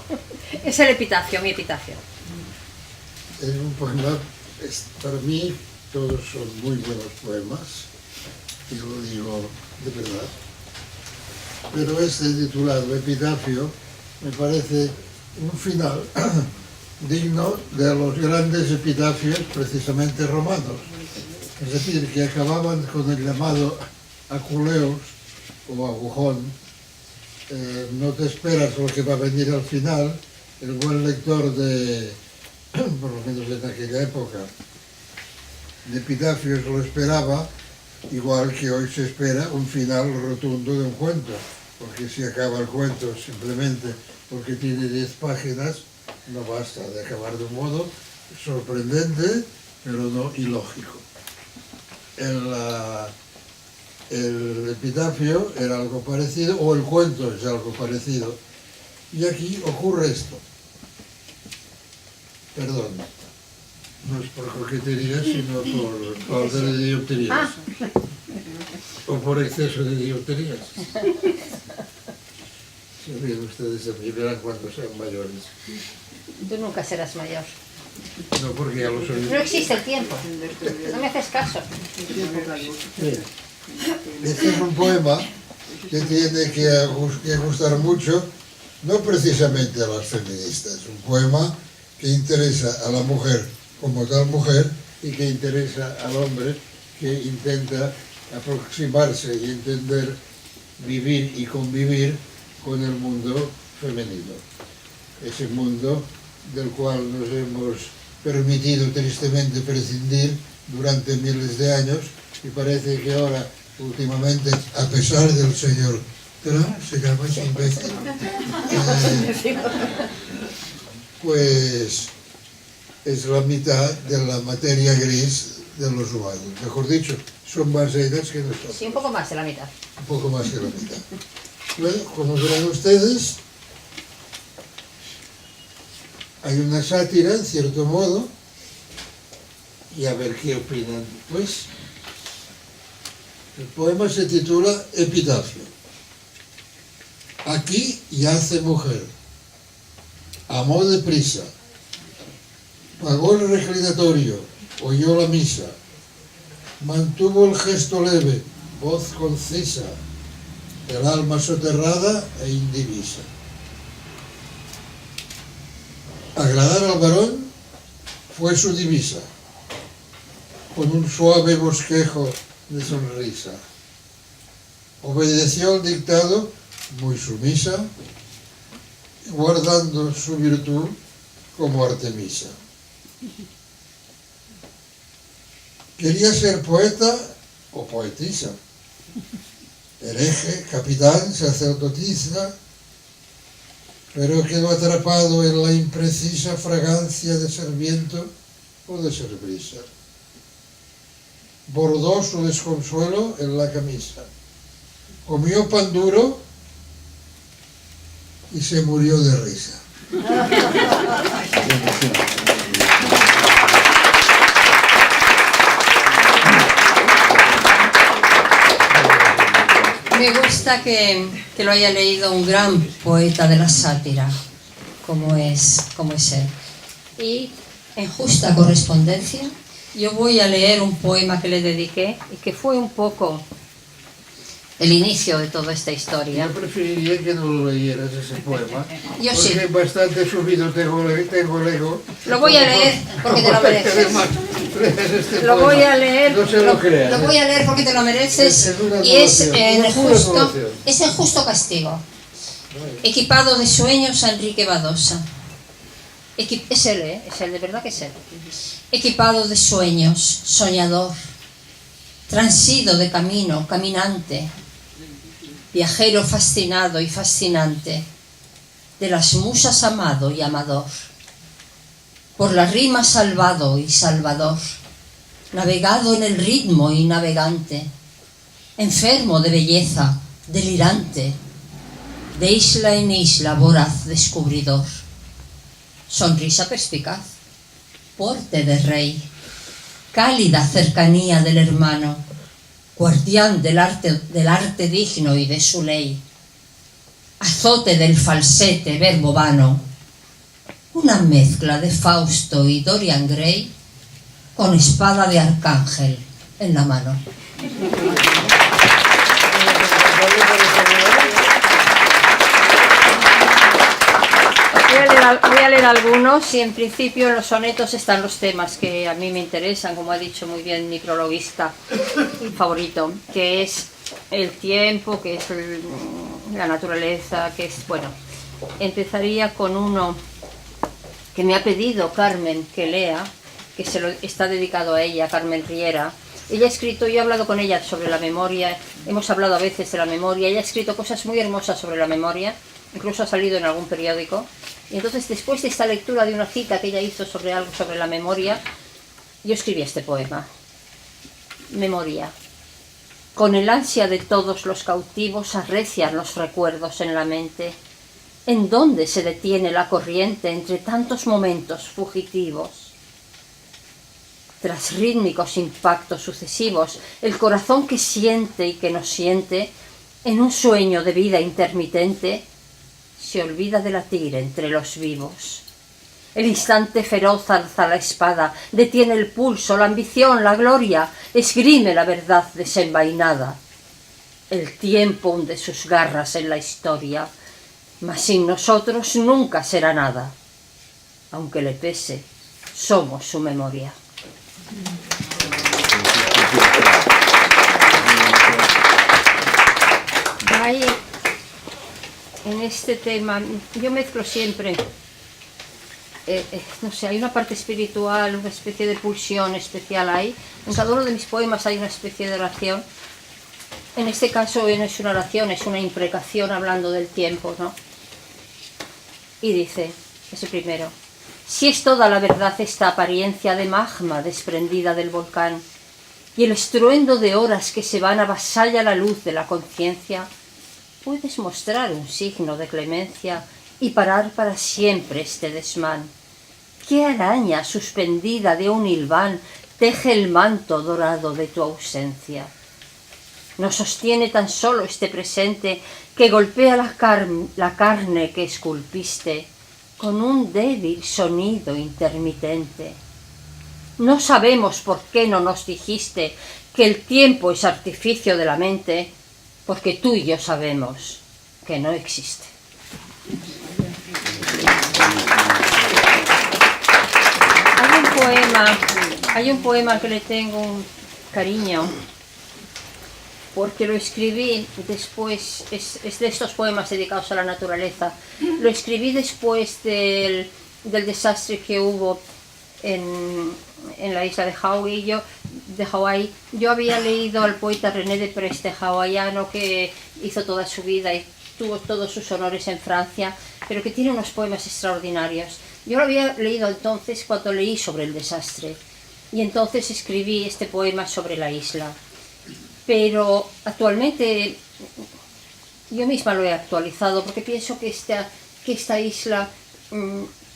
Es el epitafio, mi epitafio. Es un poema, para mí todos son muy buenos poemas, y lo digo de verdad. Pero este titulado Epitafio me parece un final digno de los grandes epitafios precisamente romanos. Es decir, que acababan con el llamado aculeos o agujón. No te esperas lo que va a venir al final. El buen lector de, por lo menos en aquella época, de epitafios lo esperaba, igual que hoy se espera un final rotundo de un cuento, porque si acaba el cuento simplemente porque tiene 10 páginas, no basta de acabar de un modo sorprendente, pero no ilógico. El epitafio era algo parecido, o el cuento es algo parecido, y aquí ocurre esto. Perdón, no es por coquetería, sino por falta de dioptrías. O por exceso de dioptrías. Se ríen ustedes de mí, verán cuando sean mayores. Tú nunca serás mayor. No, porque ya lo soy. No existe el tiempo. No me haces caso. Mira, este es un poema que tiene que gustar mucho, no precisamente a las feministas, un poema que interesa a la mujer como tal mujer y que interesa al hombre que intenta aproximarse y entender, vivir y convivir con el mundo femenino. Ese mundo del cual nos hemos permitido tristemente prescindir durante miles de años y parece que ahora, últimamente, a pesar del señor Trump, se llama ese imbécil, pues es la mitad de la materia gris de los humanos. Mejor dicho, son más ellas que nosotros. Sí, un poco más de la mitad. Un poco más que la mitad. Bueno, como verán ustedes, hay una sátira, en cierto modo, y a ver qué opinan. Pues, el poema se titula Epitafio. Aquí yace mujer, amó deprisa, pagó el reclinatorio, oyó la misa, mantuvo el gesto leve, voz concisa, el alma soterrada e indivisa. Agradar al varón fue su divisa, con un suave bosquejo de sonrisa. Obedeció al dictado muy sumisa, guardando su virtud como Artemisa. Quería ser poeta o poetisa, hereje, capitán, sacerdotisa, pero quedó atrapado en la imprecisa fragancia de ser viento o de ser brisa. Bordó su desconsuelo en la camisa, comió pan duro y se murió de risa. Me gusta que lo haya leído un gran poeta de la sátira, como es él. Y en justa correspondencia, yo voy a leer un poema que le dediqué y que fue un poco el inicio de toda esta historia. Yo preferiría que no lo leyeras ese poema, Yo porque sí. bastante subido tengo el ego. Lo voy a leer porque te lo mereces. Lo voy a leer, No se lo crean. lo voy a leer porque te lo mereces Es una y es adoración, en justo castigo. Equipado de sueños a Enrique Badosa. Es él, es él, de verdad que es él. Equipado de sueños, soñador, transido de camino, caminante, viajero fascinado y fascinante, de las musas amado y amador, por la rima salvado y salvador, navegado en el ritmo y navegante, enfermo de belleza, delirante, de isla en isla voraz descubridor, sonrisa perspicaz, porte de rey, cálida cercanía del hermano, guardián del arte digno y de su ley, azote del falsete verbo vano, una mezcla de Fausto y Dorian Gray con espada de arcángel en la mano. a leer algunos y en principio en los sonetos están los temas que a mí me interesan, como ha dicho muy bien mi prologuista favorito, que es el tiempo, que es la naturaleza, que es, bueno, empezaría con uno que me ha pedido Carmen que lea, que se lo está dedicado a ella, Carmen Riera. Ella ha escrito, yo he hablado con ella sobre la memoria, hemos hablado a veces de la memoria, ella ha escrito cosas muy hermosas sobre la memoria, incluso ha salido en algún periódico. Y entonces, después de esta lectura de una cita que ella hizo sobre algo sobre la memoria, yo escribí este poema. Memoria. Con el ansia de todos los cautivos arrecian los recuerdos en la mente. ¿En dónde se detiene la corriente entre tantos momentos fugitivos? Tras rítmicos impactos sucesivos, el corazón que siente y que no siente, en un sueño de vida intermitente, se olvida de latir entre los vivos. El instante feroz alza la espada, detiene el pulso, la ambición, la gloria, esgrime la verdad desenvainada. El tiempo hunde sus garras en la historia, mas sin nosotros nunca será nada. Aunque le pese, somos su memoria. Hay, en este tema, yo mezclo siempre, no sé, hay una parte espiritual, una especie de pulsión especial ahí. En cada uno de mis poemas hay una especie de oración. En este caso no es una oración, es una imprecación hablando del tiempo, ¿no? Y dice, ese primero: si es toda la verdad esta apariencia de magma desprendida del volcán, y el estruendo de horas que se van avasalla la luz de la conciencia, puedes mostrar un signo de clemencia y parar para siempre este desmán. ¿Qué araña suspendida de un hilván teje el manto dorado de tu ausencia? No sostiene tan solo este presente que golpea la carne que esculpiste con un débil sonido intermitente. No sabemos por qué no nos dijiste que el tiempo es artificio de la mente, porque tú y yo sabemos que no existe. Hay un poema que le tengo un cariño, porque lo escribí después, es de estos poemas dedicados a la naturaleza, lo escribí después del desastre que hubo en la isla de Hawái. Yo había leído al poeta René de Preste, hawaiano, que hizo toda su vida y tuvo todos sus honores en Francia, pero que tiene unos poemas extraordinarios. Yo lo había leído entonces cuando leí sobre el desastre, y entonces escribí este poema sobre la isla. Pero actualmente yo misma lo he actualizado porque pienso que esta isla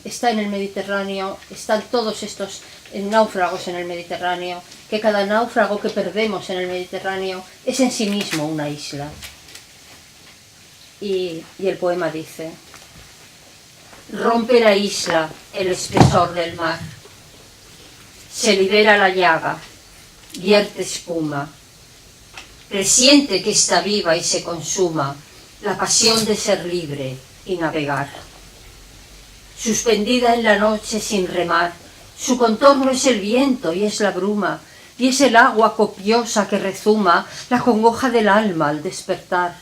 está en el Mediterráneo, están todos estos náufragos en el Mediterráneo, que cada náufrago que perdemos en el Mediterráneo es en sí mismo una isla. Y el poema dice: rompe la isla el espesor del mar, se libera la llaga, vierte espuma, presiente que está viva y se consuma la pasión de ser libre y navegar. Suspendida en la noche sin remar, su contorno es el viento y es la bruma, y es el agua copiosa que rezuma la congoja del alma al despertar.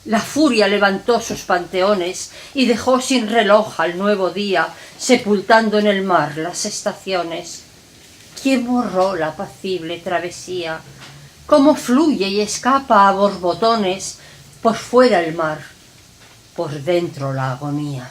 La furia levantó sus panteones y dejó sin reloj al nuevo día, sepultando en el mar las estaciones. ¿Quién borró la apacible travesía? ¿Cómo fluye y escapa a borbotones por fuera el mar, por dentro la agonía?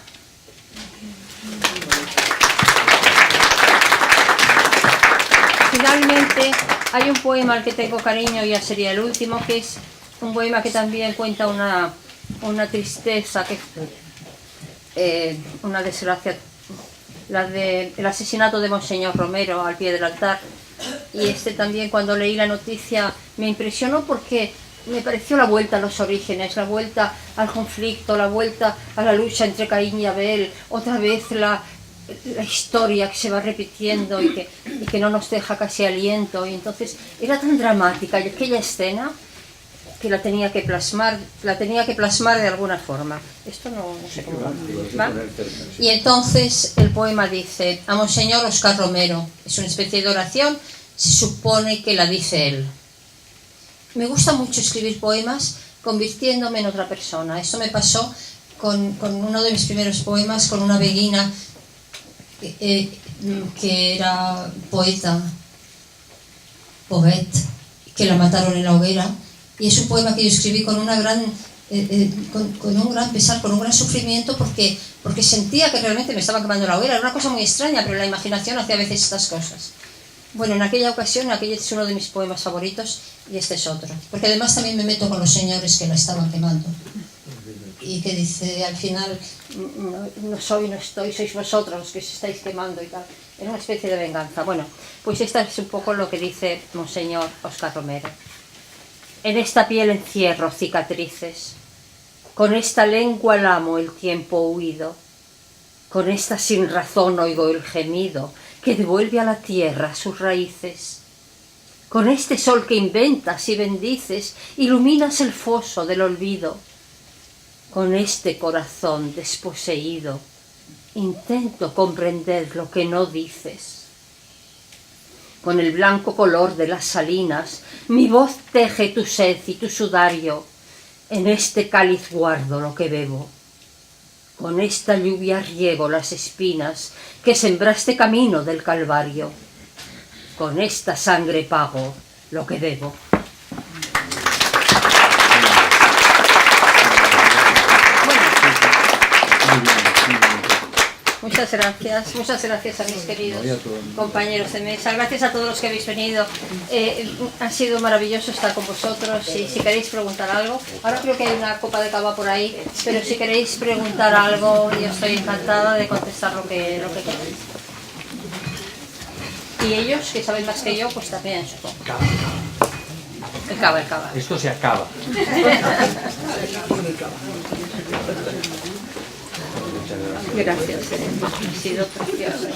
Finalmente, hay un poema al que tengo cariño, ya sería el último, que es un poema que también cuenta una tristeza, una desgracia, el asesinato de Monseñor Romero al pie del altar. Y también, cuando leí la noticia, me impresionó porque me pareció la vuelta a los orígenes, la vuelta al conflicto, la vuelta a la lucha entre Caín y Abel, otra vez la historia que se va repitiendo y que no nos deja casi aliento. Y entonces era tan dramática aquella escena que la tenía que plasmar de alguna forma. Esto no sé cómo va. Y entonces el poema dice: a Monseñor Óscar Romero. Es una especie de oración, se supone que la dice él. Me gusta mucho escribir poemas convirtiéndome en otra persona. Eso me pasó con uno de mis primeros poemas, con una beguina que era poeta, que la mataron en la hoguera. Y es un poema que yo escribí con un gran pesar, con un gran sufrimiento, porque sentía que realmente me estaba quemando la hoguera. Era una cosa muy extraña, pero la imaginación hace a veces estas cosas. Bueno, en aquella ocasión, aquel es uno de mis poemas favoritos y este es otro. Porque además también me meto con los señores que la estaban quemando. Y que dice al final: no soy, no estoy, sois vosotros los que os estáis quemando y tal. Era una especie de venganza. Bueno, pues esta es un poco lo que dice Monseñor Óscar Romero. En esta piel encierro cicatrices, con esta lengua lamo el tiempo huido, con esta sin razón oigo el gemido que devuelve a la tierra sus raíces. Con este sol que inventas y bendices, iluminas el foso del olvido. Con este corazón desposeído, intento comprender lo que no dices. Con el blanco color de las salinas, mi voz teje tu sed y tu sudario. En este cáliz guardo lo que bebo. Con esta lluvia riego las espinas que sembraste camino del Calvario. Con esta sangre pago lo que debo. Muchas gracias a mis queridos compañeros de mesa, gracias a todos los que habéis venido. Ha sido maravilloso estar con vosotros. Y si queréis preguntar algo, ahora creo que hay una copa de cava por ahí, pero si queréis preguntar algo, yo estoy encantada de contestar lo que queráis. Y ellos, que saben más que yo, pues también, supongo. El cava. Esto se acaba. Gracias, ha sido precioso.